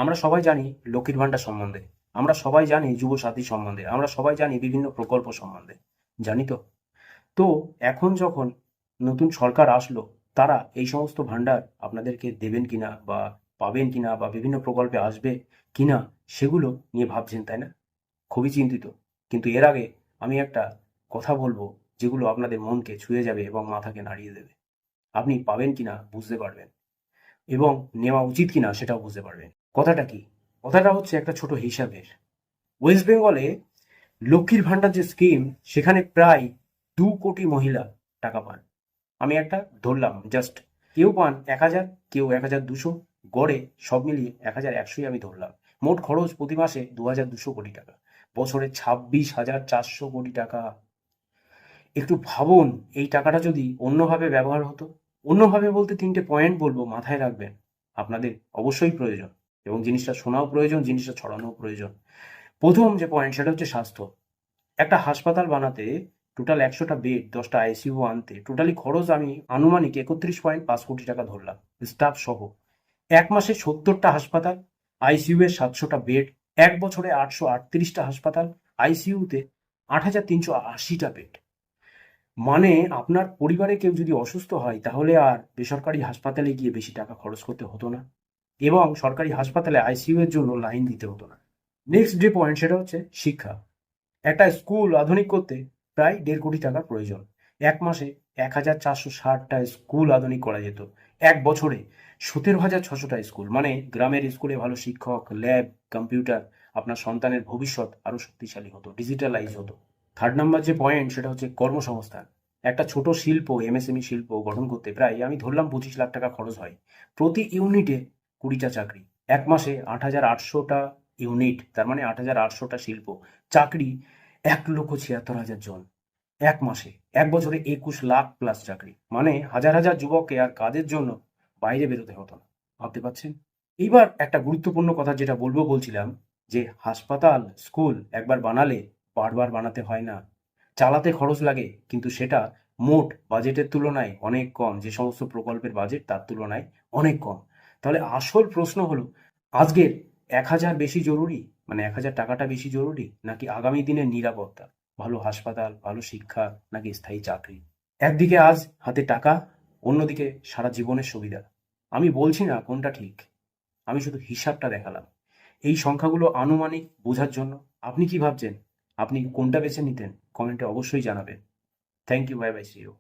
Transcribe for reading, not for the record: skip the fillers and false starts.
আমরা সবাই জানি লক্ষ্মীর ভাণ্ডার সম্বন্ধে, আমরা সবাই জানি যুব সাথী সম্বন্ধে, আমরা সবাই জানি বিভিন্ন প্রকল্প সম্বন্ধে, জানি তো। তো এখন যখন নতুন সরকার আসলো, তারা এই সমস্ত ভাণ্ডার আপনাদেরকে দেবেন কিনা বা পাবেন কিনা বা বিভিন্ন প্রকল্পে আসবে কিনা সেগুলো নিয়ে ভাবছেন, তাই না? খুবই চিন্তিত। কিন্তু এর আগে আমি একটা কথা বলবো যেগুলো আপনাদের মনকে ছুঁয়ে যাবে এবং মাথাকে নাড়িয়ে দেবে। আপনি পাবেন কিনা বুঝতে পারবেন এবং নেওয়া উচিত কিনা সেটাও বুঝতে পারবেন। কথাটা কি? কথাটা হচ্ছে একটা ছোট হিসাবের। ওয়েস্ট বেঙ্গলে লক্ষ্মীর ভাণ্ডার যে স্কিম, সেখানে প্রায় 2 কোটি মহিলা টাকা পান। আমি একটা ধরলাম জাস্ট, কেউ পান 1,000, কেউ 1,200, গড়ে সব মিলিয়ে 1,100ই আমি ধরলাম। মোট খরচ প্রতি মাসে 2,200 কোটি টাকা, বছরে 26,400 কোটি টাকা। একটু ভাবুন, এই টাকাটা যদি অন্যভাবে ব্যবহার হতো। অন্যভাবে বলতে 3টে পয়েন্ট বলবো, মাথায় রাখবেন। আপনাদের অবশ্যই প্রয়োজন এবং জিনিসটা শোনাও প্রয়োজন, জিনিসটা ছড়ানোও প্রয়োজন। প্রথম যে পয়েন্ট সেটা হচ্ছে স্বাস্থ্য। একটা হাসপাতাল বানাতে টোটাল 100টা বেড, 10টা আইসিইউ আনতে টোটালি খরচ আমি আনুমানিক 31.5 কোটি টাকা ধরলাম, স্টাফ সহ। এক মাসে 70টা হাসপাতাল, আইসিইউ এর 700টা বেড, এক বছরে 838টা হাসপাতাল, আইসিইউতে 8,380টা বেড। মানে আপনার পরিবারে কেউ যদি অসুস্থ হয় তাহলে আর বেসরকারি হাসপাতালে গিয়ে বেশি টাকা খরচ করতে হতো না এবং সরকারি হাসপাতালে আইসিইউ এর জন্য লাইন দিতে হতো না। নেক্সট যে পয়েন্ট সেটা হচ্ছে শিক্ষা। একটা স্কুল আধুনিক করতে প্রায় 1.5 কোটি টাকার প্রয়োজন। এক মাসে 1,460টা স্কুল আধুনিক করা যেত। এক বছরে 17,600টা স্কুল। মানে গ্রামের স্কুলে ভালো শিক্ষক, ল্যাব, কম্পিউটার, আপনার সন্তানের ভবিষ্যৎ আরো শক্তিশালী হতো, ডিজিটালাইজ হতো। থার্ড নাম্বার যে পয়েন্ট সেটা হচ্ছে কর্মসংস্থান। একটা ছোট শিল্প, এমএসএমই শিল্প গঠন করতে প্রায় আমি ধরলাম 25 লাখ টাকা খরচ হয়। প্রতি ইউনিটে 20টা চাকরি। এক মাসে 8,800টা ইউনিট, তার মানে 8,800টা শিল্প, চাকরি 1,76,000 জন এক মাসে। এক বছরে 21 লাখ প্লাস চাকরি। মানে হাজার হাজার যুবককে আর কাজের জন্য বাইরে বেরোতে হতো না। ভাবতে পারছেন? এইবার একটা গুরুত্বপূর্ণ কথা যেটা বলছিলাম, যে হাসপাতাল, স্কুল একবার বানালে বারবার বানাতে হয় না। চালাতে খরচ লাগে, কিন্তু সেটা মোট বাজেটের তুলনায় অনেক কম। যে সমস্ত প্রকল্পের বাজেট তার তুলনায় অনেক কম। তাহলে আসল প্রশ্ন হলো, আজকের 1,000 বেশি জরুরি, মানে 1,000 টাকাটা বেশি জরুরি, নাকি আগামী দিনের নিরাপত্তা, ভালো হাসপাতাল, ভালো শিক্ষা, নাকি স্থায়ী চাকরি? একদিকে আজ হাতে টাকা, অন্যদিকে সারা জীবনের সুবিধা। আমি বলছি না কোনটা ঠিক, আমি শুধু হিসাবটা দেখালাম। এই সংখ্যাগুলো আনুমানিক বোঝার জন্য। আপনি কি ভাবছেন? আপনি কোনটা বেছে নিতেন? কমেন্টে অবশ্যই জানাবেন। Thank you, bye bye, see you.